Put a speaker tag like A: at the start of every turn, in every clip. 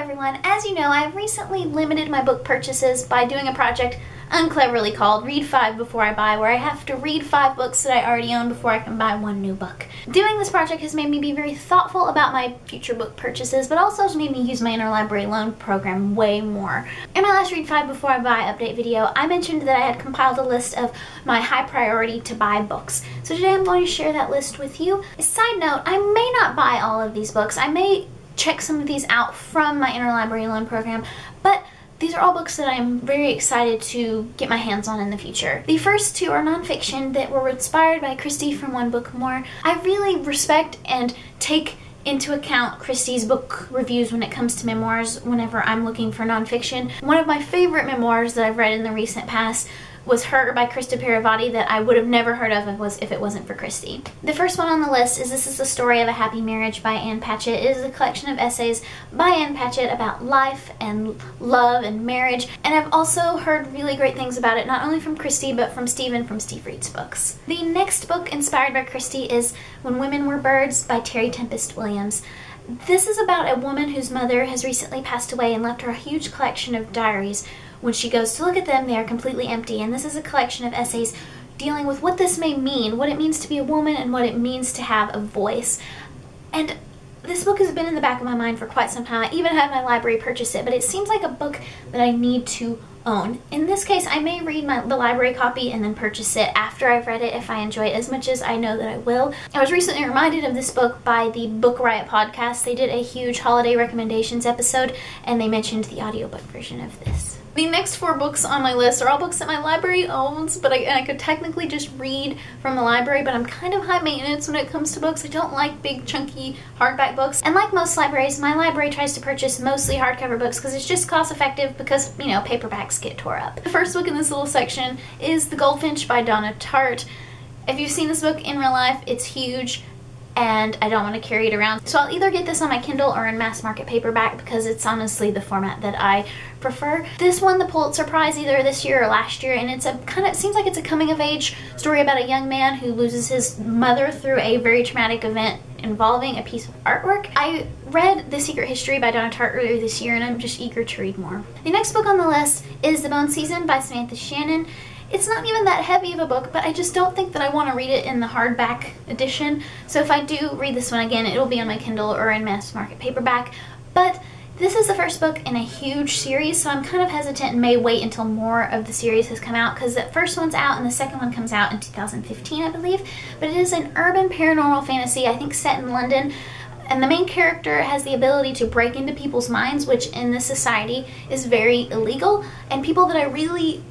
A: everyone. As you know, I've recently limited my book purchases by doing a project uncleverly called Read 5 Before I Buy, where I have to read 5 books that I already own before I can buy one new book. Doing this project has made me be very thoughtful about my future book purchases, but also has made me use my interlibrary loan program way more. In my last Read 5 Before I Buy update video, I mentioned that I had compiled a list of my high priority to buy books. So today I'm going to share that list with you. A side note, I may not buy all of these books. I may check some of these out from my interlibrary loan program, but these are all books that I'm very excited to get my hands on in the future. The first two are nonfiction that were inspired by Christy from One Book More. I really respect and take into account Christy's book reviews when it comes to memoirs whenever I'm looking for nonfiction. One of my favorite memoirs that I've read in the recent past was Her by Krista Piravati that I would have never heard of if it wasn't for Christy. The first one on the list is This is the Story of a Happy Marriage by Ann Patchett. It is a collection of essays by Ann Patchett about life and love and marriage, and I've also heard really great things about it, not only from Christy but from Stephen from Steve Reads Books. The next book inspired by Christy is When Women Were Birds by Terry Tempest Williams. This is about a woman whose mother has recently passed away and left her a huge collection of diaries. When she goes to look at them, they are completely empty, and this is a collection of essays dealing with what this may mean, what it means to be a woman, and what it means to have a voice. And this book has been in the back of my mind for quite some time. I even had my library purchase it, but it seems like a book that I need to own. In this case, I may read the library copy and then purchase it after I've read it if I enjoy it as much as I know that I will. I was recently reminded of this book by the Book Riot podcast. They did a huge holiday recommendations episode, and they mentioned the audiobook version of this. The next 4 books on my list are all books that my library owns, but I could technically just read from the library, but I'm kind of high maintenance when it comes to books. I don't like big, chunky hardback books. And like most libraries, my library tries to purchase mostly hardcover books because it's just cost effective because, you know, paperbacks get tore up. The first book in this little section is The Goldfinch by DONNA TARTT. If you've seen this book in real life, it's huge, and I don't want to carry it around. So I'll either get this on my Kindle or in mass market paperback because it's honestly the format that I prefer. This won the Pulitzer Prize either this year or last year, and it's it seems like it's a coming of age story about a young man who loses his mother through a very traumatic event involving a piece of artwork. I read The Secret History by DONNA TARTT earlier this year, and I'm just eager to read more. The next book on the list is The Bone Season by Samantha Shannon. It's not even that heavy of a book, but I just don't think that I want to read it in the hardback edition. So if I do read this one again, it'll be on my Kindle or in mass market paperback. But this is the first book in a huge series, so I'm kind of hesitant and may wait until more of the series has come out, because the first one's out and the second one comes out in 2015, I believe. But it is an urban paranormal fantasy, I think set in London. And the main character has the ability to break into people's minds, which in this society is very illegal. And people that I really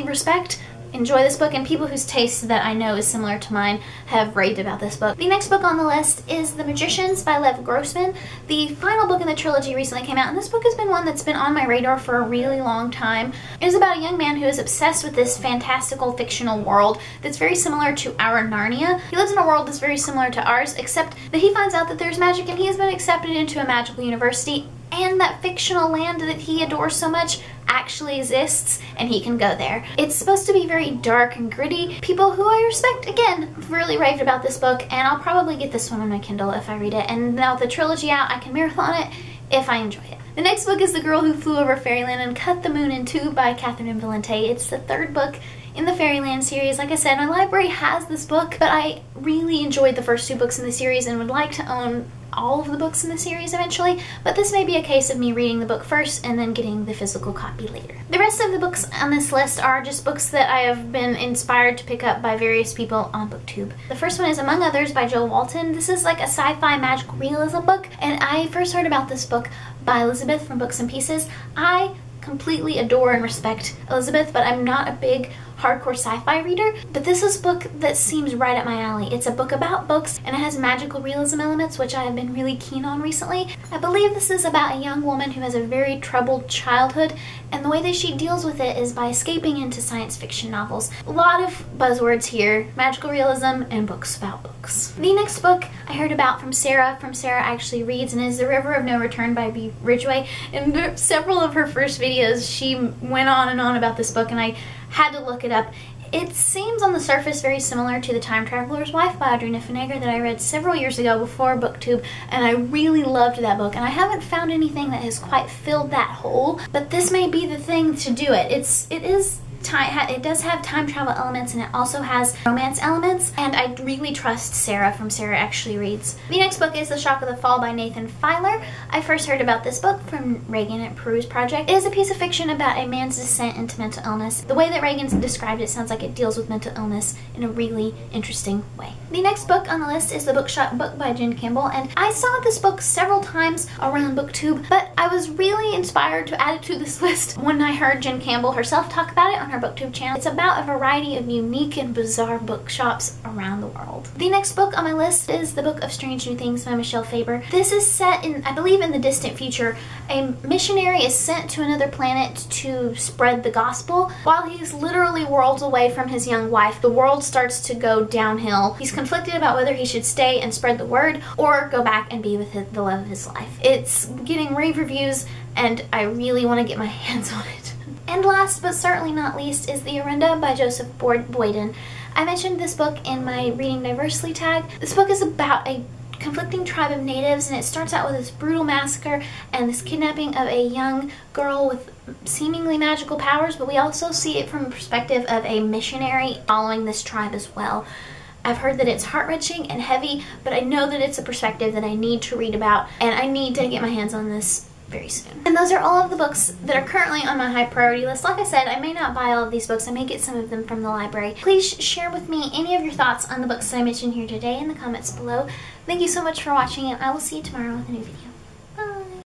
A: respect enjoy this book, and people whose taste that I know is similar to mine have raved about this book. The next book on the list is The Magicians by Lev Grossman. The final book in the trilogy recently came out, and this book has been one that's been on my radar for a really long time. It is about a young man who is obsessed with this fantastical fictional world that's very similar to our Narnia. He lives in a world that's very similar to ours, except that he finds out that there's magic and he has been accepted into a magical university, and that fictional land that he adores so much actually exists, and he can go there. It's supposed to be very dark and gritty. People who I respect, again, really raved about this book, and I'll probably get this one on my Kindle if I read it. And now with the trilogy out, I can marathon it if I enjoy it. The next book is The Girl Who Flew Over Fairyland and Cut the Moon in Two by Catherine Valente. It's the 3rd book in the Fairyland series. Like I said, my library has this book, but I really enjoyed the first 2 books in the series and would like to own all of the books in the series eventually, but this may be a case of me reading the book first and then getting the physical copy later. The rest of the books on this list are just books that I have been inspired to pick up by various people on BookTube. The first one is Among Others by Joe Walton. This is like a sci-fi magical realism book, and I first heard about this book by Elizabeth from Books and Pieces. I completely adore and respect Elizabeth, but I'm not a big hardcore sci-fi reader, but this is a book that seems right up my alley. It's a book about books, and it has magical realism elements, which I have been really keen on recently. I believe this is about a young woman who has a very troubled childhood, and the way that she deals with it is by escaping into science fiction novels. A lot of buzzwords here: magical realism and books about books. The next book I heard about from Sarah Actually Reads, and is The River of No Return by RIDGWAY. In several of her first videos, she went on and on about this book, and I had to look it up. It seems on the surface very similar to The Time Traveler's Wife by Audrey Niffenegger that I read several years ago before BookTube, and I really loved that book, and I haven't found anything that has quite filled that hole, but this may be the thing to do it. It does have time travel elements, and it also has romance elements, and I really trust Sarah from Sarah Actually Reads. The next book is The Shock of the Fall by Nathan Filer. I first heard about this book from Reagan at Peruse Project. It is a piece of fiction about a man's descent into mental illness. The way that Reagan's described it sounds like it deals with mental illness in a really interesting way. The next book on the list is The Bookshop Book by Jen Campbell, and I saw this book several times around BookTube, but I was really inspired to add it to this list when I heard Jen Campbell herself talk about it on her BookTube channel. It's about a variety of unique and bizarre bookshops around the world. The next book on my list is The Book of Strange New Things by Michelle Faber. This is set in, I believe, in the distant future. A missionary is sent to another planet to spread the gospel. While he's literally worlds away from his young wife, the world starts to go downhill. He's conflicted about whether he should stay and spread the word or go back and be with the love of his life. It's getting rave reviews, and I really want to get my hands on it. And last but certainly not least is The Orinda by Joseph Boyden. I mentioned this book in my Reading Diversely tag. This book is about a conflicting tribe of natives, and it starts out with this brutal massacre and this kidnapping of a young girl with seemingly magical powers, but we also see it from a perspective of a missionary following this tribe as well. I've heard that it's heart-wrenching and heavy, but I know that it's a perspective that I need to read about, and I need to get my hands on this very soon. And those are all of the books that are currently on my high priority list. Like I said, I may not buy all of these books. I may get some of them from the library. Please share with me any of your thoughts on the books that I mentioned here today in the comments below. Thank you so much for watching, and I will see you tomorrow with a new video.